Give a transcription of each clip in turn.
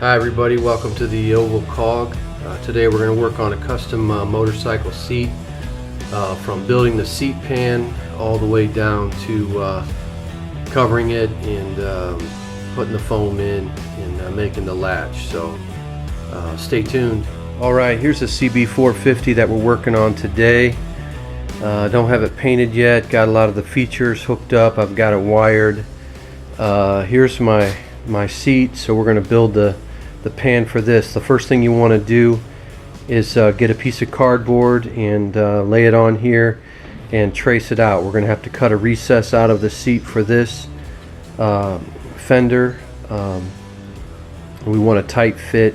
Hi everybody, welcome to the Oval Cog. Today we're going to work on a custom motorcycle seat, from building the seat pan all the way down to covering it and putting the foam in and making the latch. So stay tuned. Alright, here's the CB450 that we're working on today. Don't have it painted yet, got a lot of the features hooked up, I've got it wired. Here's my seat, so we're going to build the pan for this. The first thing you want to do is get a piece of cardboard and lay it on here and trace it out. We're going to have to cut a recess out of the seat for this fender. We want a tight fit.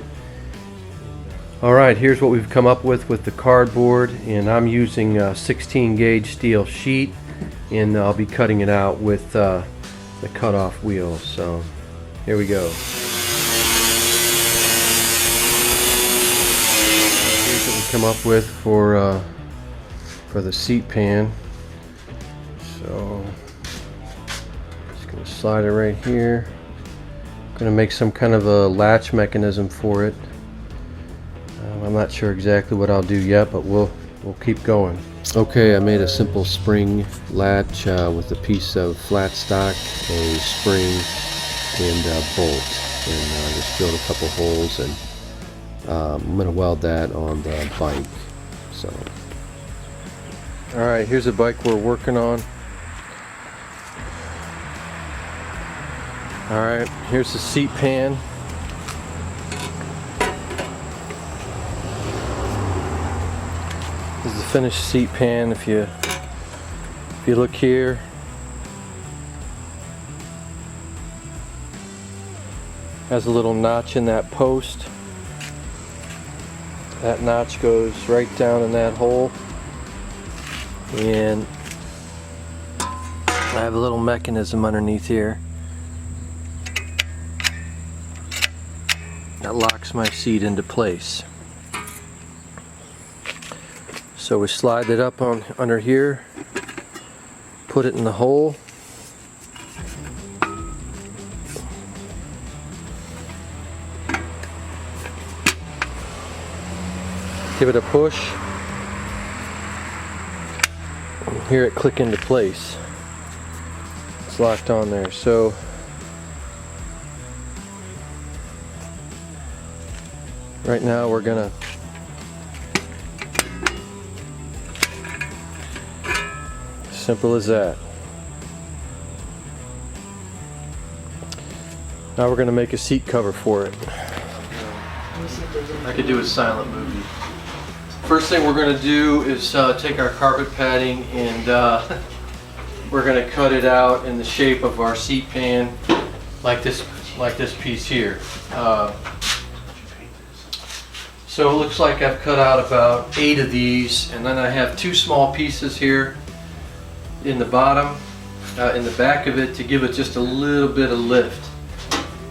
Alright, here's what we've come up with the cardboard, and I'm using a 16 gauge steel sheet, and I'll be cutting it out with the cutoff wheel. So here we go. Here's what we come up with for the seat pan. So just gonna slide it right here. Gonna make some kind of a latch mechanism for it. I'm not sure exactly what I'll do yet, but we'll keep going. Okay, I made a simple spring latch with a piece of flat stock, a spring, and a bolt, and just drilled a couple holes, and I'm going to weld that on the bike. So, alright, here's the bike we're working on. Alright, here's the seat pan. This is the finished seat pan. If you look here, has a little notch in that post. That notch goes right down in that hole, and I have a little mechanism underneath here that locks my seat into place. So we slide it up on under here, put it in the hole, give it a push, and hear it click into place. It's locked on there. So right now we're gonna simple as that. Now we're going to make a seat cover for it. I could do a silent movie. First thing we're going to do is take our carpet padding and we're going to cut it out in the shape of our seat pan, like this piece here. So it looks like I've cut out about 8 of these, and then I have 2 small pieces here in the bottom, in the back of it, to give it just a little bit of lift.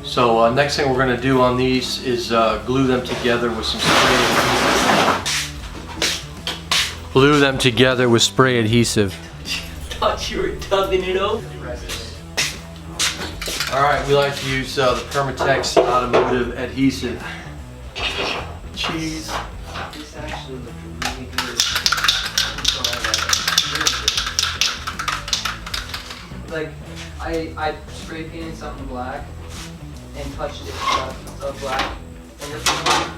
So next thing we're going to do on these is glue them together with some spray adhesive. Glue them together with spray adhesive. Thought you were dubbing it over. Alright, we like to use the Permatex automotive adhesive. Cheese. This actually looked really good. Like, I spray painted something black and touched it of black, and this one,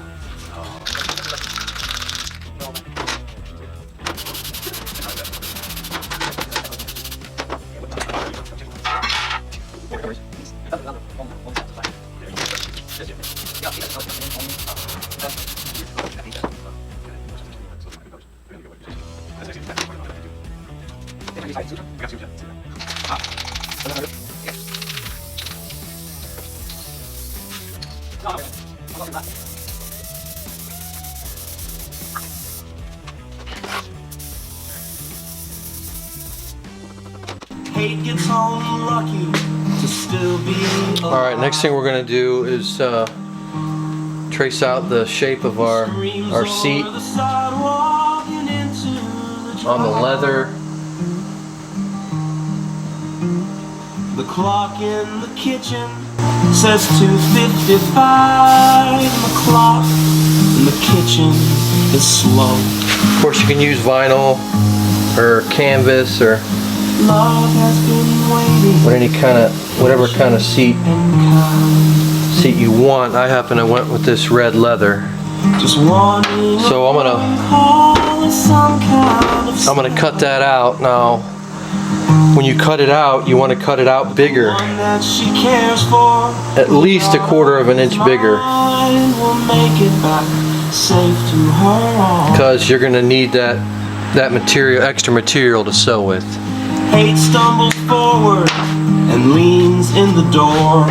Alright, next thing we're going to do is trace out the shape of our seat on the leather. The clock in the kitchen Says 2:55, and the clock in the kitchen is slow. Of course, you can use vinyl or canvas or Love has been waiting whatever kind of seat and kind. you want. I happen to went with this red leather. Just wanting So I'm gonna cut that out now. When you cut it out, you want to cut it out bigger, one that she cares for. at least 1/4 of an inch bigger, Will make it back safe to her. because you're gonna need that material, extra material to sew with. Hate stumbles forward and leans in the door.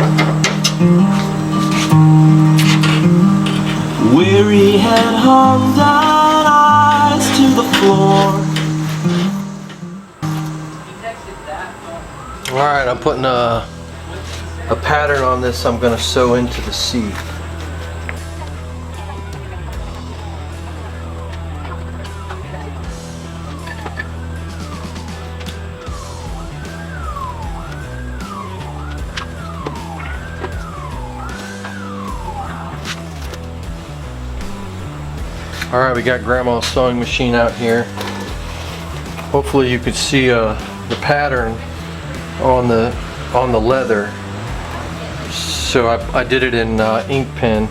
Weary head hung down, eyes to the floor. Alright, I'm putting a pattern on this I'm gonna sew into the seat. Alright, we got Grandma's sewing machine out here. Hopefully you could see the pattern on the leather. So I did it in ink pen,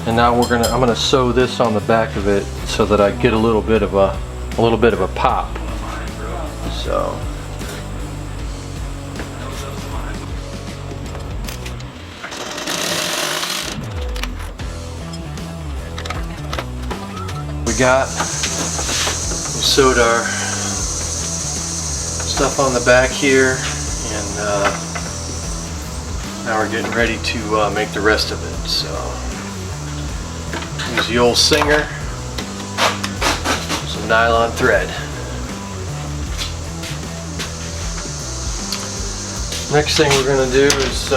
and now I'm gonna sew this on the back of it so that I get a little bit of a pop. So we sewed our stuff on the back here, and now we're getting ready to make the rest of it. So use the old Singer, some nylon thread. Next thing we're going to do is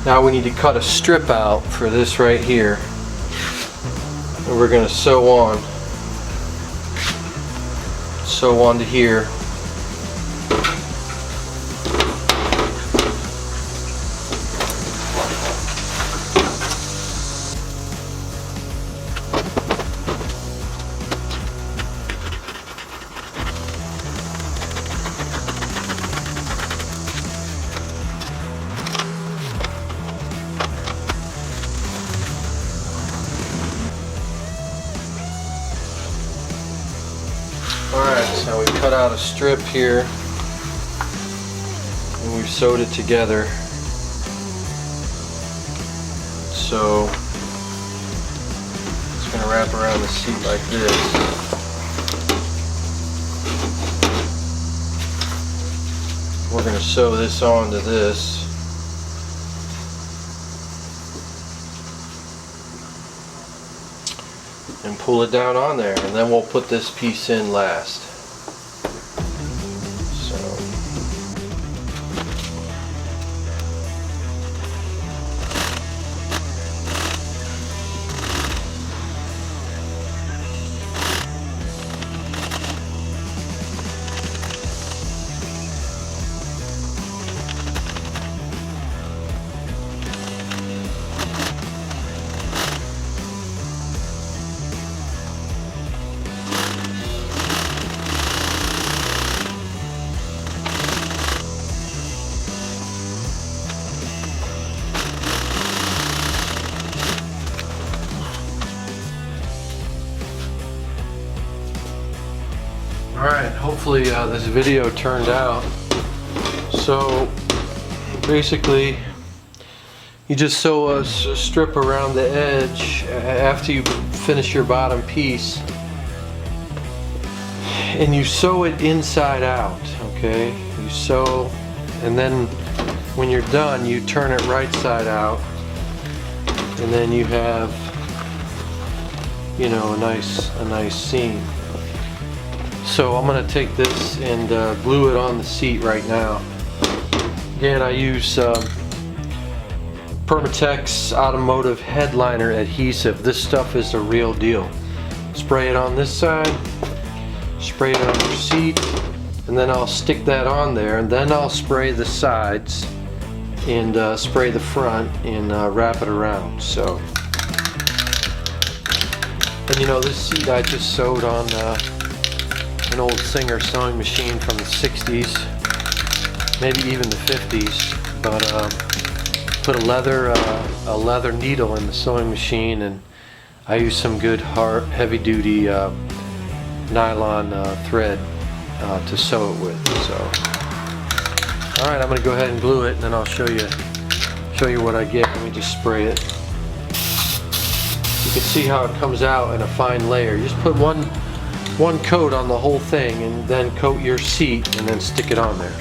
now we need to cut a strip out for this right here, and we're going to sew on to here. Alright, so we cut out a strip here and we've sewed it together. So it's going to wrap around the seat like this. We're going to sew this onto this. And pull it down on there, and then we'll put this piece in last. So alright, hopefully this video turned out. So basically you just sew a strip around the edge after you finish your bottom piece, and you sew it inside out, okay? You sew, and then when you're done you turn it right side out, and then you have, you know, a nice seam. So I'm going to take this and glue it on the seat right now. Again, I use Permatex Automotive Headliner Adhesive. This stuff is the real deal. Spray it on this side, spray it on your seat, and then I'll stick that on there, and then I'll spray the sides and spray the front and wrap it around. So, and you know, this seat I just sewed on an old Singer sewing machine from the 60s, maybe even the 50s, but put a leather needle in the sewing machine, and I used some good hard heavy duty nylon thread to sew it with. So alright, I'm going to go ahead and glue it, and then I'll show you what I get. Let me just spray it. You can see how it comes out in a fine layer. You just put one coat on the whole thing, and then coat your seat, and then stick it on there.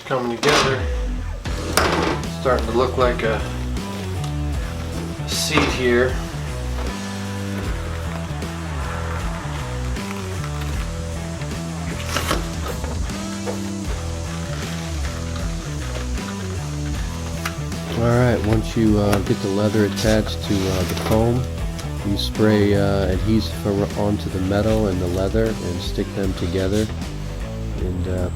Coming together, starting to look like a seat here. Alright, once you get the leather attached to the foam, you spray adhesive onto the metal and the leather and stick them together, and